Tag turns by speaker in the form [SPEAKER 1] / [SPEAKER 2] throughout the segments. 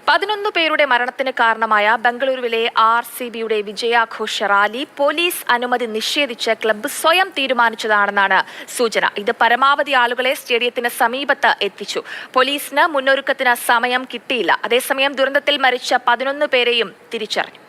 [SPEAKER 1] 11 പേരുടെ മരണത്തിന് കാരണമായ ബംഗളൂരുവിലെ RCBയുടെ വിജയാഘോഷ റാലി പോലീസ് അനുമതി നിഷേധിച്ച് ക്ലബ്ബ് സ്വയം തീരുമാനിച്ചതാണെന്നാണ് സൂചന. ഇത് പരമാവധി ആളുകളെ സ്റ്റേഡിയത്തിന് സമീപത്ത് എത്തിച്ചു. പോലീസിന് മുന്നൊരുക്കത്തിന് സമയം കിട്ടിയില്ല. അതേസമയം ദുരന്തത്തിൽ മരിച്ച 11 പേരെയും തിരിച്ചറിഞ്ഞു.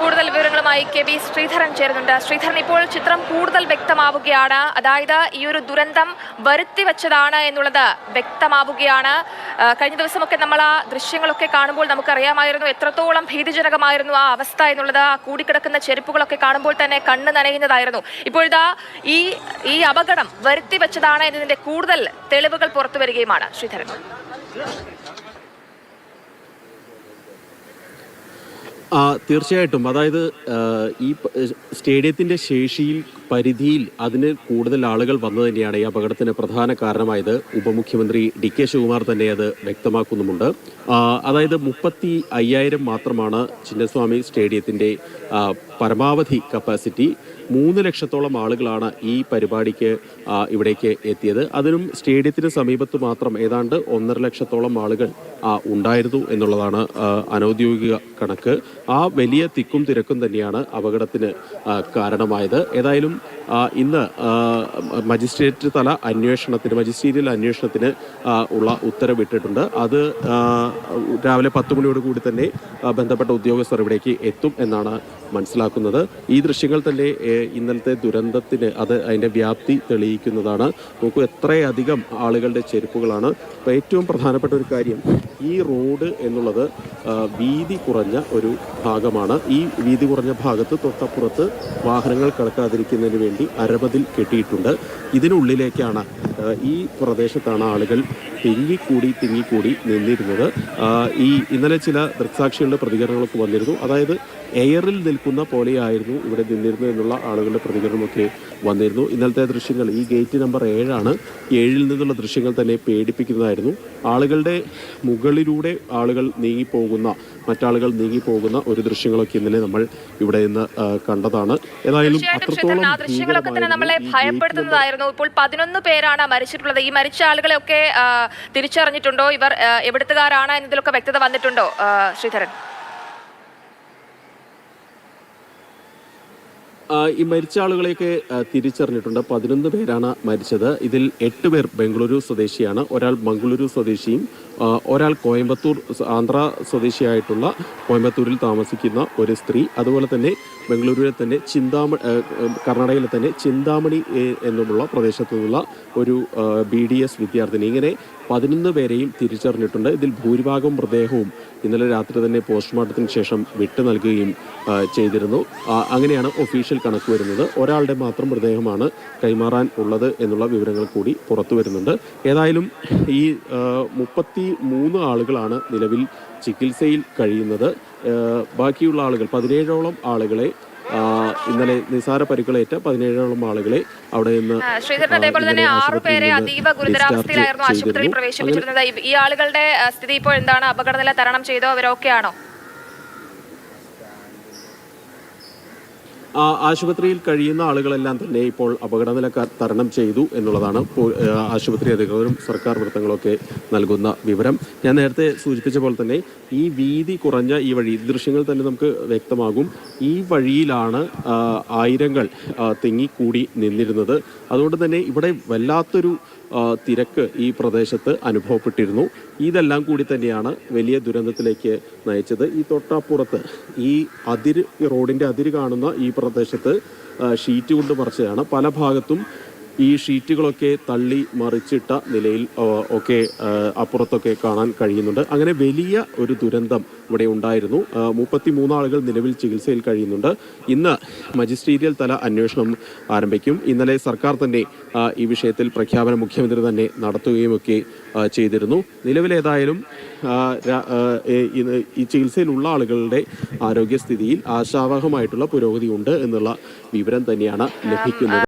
[SPEAKER 1] കൂടുതൽ വിവരങ്ങളുമായി കെ ബി ശ്രീധരൻ ചേരുന്നുണ്ട്. ശ്രീധരൻ, ഇപ്പോൾ ചിത്രം കൂടുതൽ വ്യക്തമാവുകയാണ്. അതായത് ഈ ഒരു ദുരന്തം വരുത്തിവെച്ചതാണ് എന്നുള്ളത് വ്യക്തമാവുകയാണ്. കഴിഞ്ഞ ദിവസമൊക്കെ നമ്മൾ ആ ദൃശ്യങ്ങളൊക്കെ കാണുമ്പോൾ നമുക്കറിയാമായിരുന്നു എത്രത്തോളം ഭീതിജനകമായിരുന്നു ആ അവസ്ഥ എന്നുള്ളത്. ആ കൂടിക്കിടക്കുന്ന ചെരുപ്പുകളൊക്കെ കാണുമ്പോൾ തന്നെ കണ്ണ് നനയുന്നതായിരുന്നു. ഇപ്പോഴിതാ ഈ അപകടം വരുത്തിവെച്ചതാണ് എന്നതിന്റെ കൂടുതൽ തെളിവുകൾ പുറത്തു വരികയുമാണ്. ശ്രീധരൻ,
[SPEAKER 2] തീർച്ചയായിട്ടും. അതായത് ഈ സ്റ്റേഡിയത്തിൻ്റെ ശേഷിയിൽ പരിധിയിൽ അതിന് കൂടുതൽ ആളുകൾ വന്നു തന്നെയാണ് ഈ അപകടത്തിന് പ്രധാന കാരണമായത്. ഉപമുഖ്യമന്ത്രി DK ശിവകുമാർ തന്നെ അത് വ്യക്തമാക്കുന്നുമുണ്ട്. അതായത് 35,000 മാത്രമാണ് ചിന്നസ്വാമി സ്റ്റേഡിയത്തിൻ്റെ പരമാവധി കപ്പാസിറ്റി. 3 ലക്ഷത്തോളം ആളുകളാണ് ഈ പരിപാടിക്ക് ഇവിടേക്ക് എത്തിയത്. അതിനും സ്റ്റേഡിയത്തിന് സമീപത്ത് മാത്രം ഏതാണ്ട് 1.5 ലക്ഷത്തോളം ആളുകൾ ഉണ്ടായിരുന്നു എന്നുള്ളതാണ് അനൗദ്യോഗിക കണക്ക്. ആ വലിയ തിക്കും തിരക്കും തന്നെയാണ് അപകടത്തിന് കാരണമായത്. ഏതായാലും ഇന്ന് മജിസ്ട്രേറ്റീരിയൽ അന്വേഷണത്തിന് ഉള്ള ഉത്തരവിട്ടിട്ടുണ്ട്. അത് രാവിലെ 10 മണിയോട് കൂടി തന്നെ ബന്ധപ്പെട്ട ഉദ്യോഗസ്ഥർ ഇവിടേക്ക് എത്തും എന്നാണ് മനസ്സിലാക്കുന്നത്. ഈ ദൃശ്യങ്ങൾ തന്നെ ഇന്നലത്തെ ദുരന്തത്തിന് അതിൻ്റെ വ്യാപ്തി തെളിയിക്കുന്നതാണ്. നോക്കൂ, എത്രയധികം ആളുകളുടെ ചെരുപ്പുകളാണ്. അപ്പോൾ ഏറ്റവും പ്രധാനപ്പെട്ട ഒരു കാര്യം, ഈ റോഡ് എന്നുള്ളത് വീതി കുറഞ്ഞ ഒരു ഭാഗമാണ്. ഈ വീതി കുറഞ്ഞ ഭാഗത്ത് തൊട്ടപ്പുറത്ത് വാഹനങ്ങൾ കടക്കാതിരിക്കുന്നതിന് വേണ്ടി അരമതിൽ കെട്ടിയിട്ടുണ്ട്. ഇതിനുള്ളിലേക്കാണ് ഈ പ്രദേശത്താണ് ആളുകൾ തിങ്ങിക്കൂടി നിന്നിരുന്നത്. ഇന്നലെ ചില ദൃക്സാക്ഷികളുടെ പ്രതികരണങ്ങളൊക്കെ വന്നിരുന്നു. അതായത് എയറിൽ നിൽക്കുന്ന പോലെയായിരുന്നു ഇവിടെ നിന്നിരുന്നു എന്നുള്ള ആളുകളുടെ പ്രതികരണമൊക്കെ വന്നിരുന്നു. ഇന്നലത്തെ ദൃശ്യങ്ങൾ, ഈ ഗേറ്റ് നമ്പർ 7 7ൽ നിന്നുള്ള ദൃശ്യങ്ങൾ തന്നെ പേടിപ്പിക്കുന്നതായിരുന്നു. ആളുകളുടെ മുകളിലൂടെ മറ്റാളുകൾ നീങ്ങിപ്പോകുന്ന ഒരു ദൃശ്യങ്ങളൊക്കെ ഇന്നലെ നമ്മൾ ഇവിടെ നിന്ന് കണ്ടതാണ്. ഏതായാലും അത്രത്തോളം
[SPEAKER 1] ദൃശ്യങ്ങളൊക്കെ തന്നെ നമ്മളെ ഭയപ്പെടുത്തുന്നതായിരുന്നു. ഇപ്പോൾ 11 പേരാണ് മരിച്ചിട്ടുള്ളത്. ഈ മരിച്ച ആളുകളെയൊക്കെ തിരിച്ചറിഞ്ഞിട്ടുണ്ടോ? ഇവർ എവിടുത്തുകാരാണ് എന്നതിലൊക്കെ വ്യക്തത വന്നിട്ടുണ്ടോ ശ്രീധരൻ?
[SPEAKER 2] ഈ മരിച്ച ആളുകളെയൊക്കെ തിരിച്ചറിഞ്ഞിട്ടുണ്ട്. 11 പേരാണ് മരിച്ചത്. ഇതിൽ 8 പേർ ബംഗളൂരു സ്വദേശിയാണ്. ഒരാൾ മംഗളൂരു സ്വദേശിയും ഒരാൾ ആന്ധ്ര സ്വദേശിയായിട്ടുള്ള കോയമ്പത്തൂരിൽ താമസിക്കുന്ന ഒരു സ്ത്രീ, അതുപോലെ തന്നെ ബംഗളൂരുവിലെ തന്നെ കർണാടകയിലെ തന്നെ ചിന്താമണി എന്നുള്ള പ്രദേശത്തു നിന്നുള്ള ഒരു BDS വിദ്യാർത്ഥിനി. ഇങ്ങനെ 11 പേരെയും തിരിച്ചറിഞ്ഞിട്ടുണ്ട്. ഇതിൽ ഭൂരിഭാഗം മൃതദേഹവും ഇന്നലെ രാത്രി തന്നെ പോസ്റ്റ്മോർട്ടത്തിന് ശേഷം വിട്ടു നൽകുകയും ചെയ്തിരുന്നു. അങ്ങനെയാണ് ഒഫീഷ്യൽ കണക്ക് വരുന്നത്. ഒരാളുടെ മാത്രം മൃതദേഹമാണ് കൈമാറാൻ ഉള്ളത് എന്നുള്ള വിവരങ്ങൾ കൂടി പുറത്തു വരുന്നുണ്ട്. ഏതായാലും ഈ 33 ആളുകളാണ് നിലവിൽ ചികിത്സയിൽ കഴിയുന്നത്. ബാക്കിയുള്ള ആളുകൾ 17ഓളം ആളുകളെ ഇന്നലെ നിസാര പരിക്കുകളേറ്റ 17ഓളം ആളുകളെ അവിടെ നിന്ന്
[SPEAKER 1] അതേപോലെ തന്നെ 6 പേരെ അതീവ ഗുരുതരാവസ്ഥയിലായിരുന്നു ആശുപത്രിയിൽ പ്രവേശിപ്പിച്ചിരുന്നത്. ഈ ആളുകളുടെ സ്ഥിതി ഇപ്പോൾ എന്താണ്? അപകടനില തരണം ചെയ്തോ? അവരൊക്കെയാണോ?
[SPEAKER 2] ആശുപത്രിയിൽ കഴിയുന്ന ആളുകളെല്ലാം തന്നെ ഇപ്പോൾ അപകടനില തരണം ചെയ്തു എന്നുള്ളതാണ് ആശുപത്രി അധികൃതരും സർക്കാർ വൃത്തങ്ങളൊക്കെ നൽകുന്ന വിവരം. ഞാൻ നേരത്തെ സൂചിപ്പിച്ച പോലെ തന്നെ ഈ വീതി കുറഞ്ഞ ഈ വഴി, ദൃശ്യങ്ങൾ തന്നെ നമുക്ക് വ്യക്തമാകും, ഈ വഴിയിലാണ് ആയിരങ്ങൾ തിങ്ങിക്കൂടി നിന്നിരുന്നത്. അതുകൊണ്ട് തന്നെ ഇവിടെ വല്ലാത്തൊരു തിരക്ക് ഈ പ്രദേശത്ത് അനുഭവപ്പെട്ടിരുന്നു. ഇതെല്ലാം കൂടി തന്നെയാണ് വലിയ ദുരന്തത്തിലേക്ക് നയിച്ചത്. ഈ തൊട്ടപ്പുറത്ത് ഈ റോഡിൻ്റെ അതിര് കാണുന്ന ഈ പ്രദേശത്ത് ഷീറ്റ് കൊണ്ട് മറച്ചതാണ്. പല ഭാഗത്തും ഈ ഷീറ്റുകളൊക്കെ തള്ളി മറിച്ചിട്ട നിലയിൽ ഒക്കെ അപ്പുറത്തൊക്കെ കാണാൻ കഴിയുന്നുണ്ട്. അങ്ങനെ വലിയ ഒരു ദുരന്തം ഇവിടെ ഉണ്ടായിരുന്നു. 33 ആളുകൾ നിലവിൽ ചികിത്സയിൽ കഴിയുന്നുണ്ട്. ഇന്ന് മജിസ്ട്രേറ്റിയൽ തല അന്വേഷണം ആരംഭിക്കും. ഇന്നലെ സർക്കാർ തന്നെ ഈ വിഷയത്തിൽ പ്രഖ്യാപനം മുഖ്യമന്ത്രി തന്നെ നടത്തുകയും ഒക്കെ ചെയ്തിരുന്നു. നിലവിലേതായാലും ഈ ചികിത്സയിലുള്ള ആളുകളുടെ ആരോഗ്യസ്ഥിതിയിൽ ആശാവഹമായിട്ടുള്ള പുരോഗതി ഉണ്ട് എന്നുള്ള വിവരം തന്നെയാണ് ലഭിക്കുന്നത്.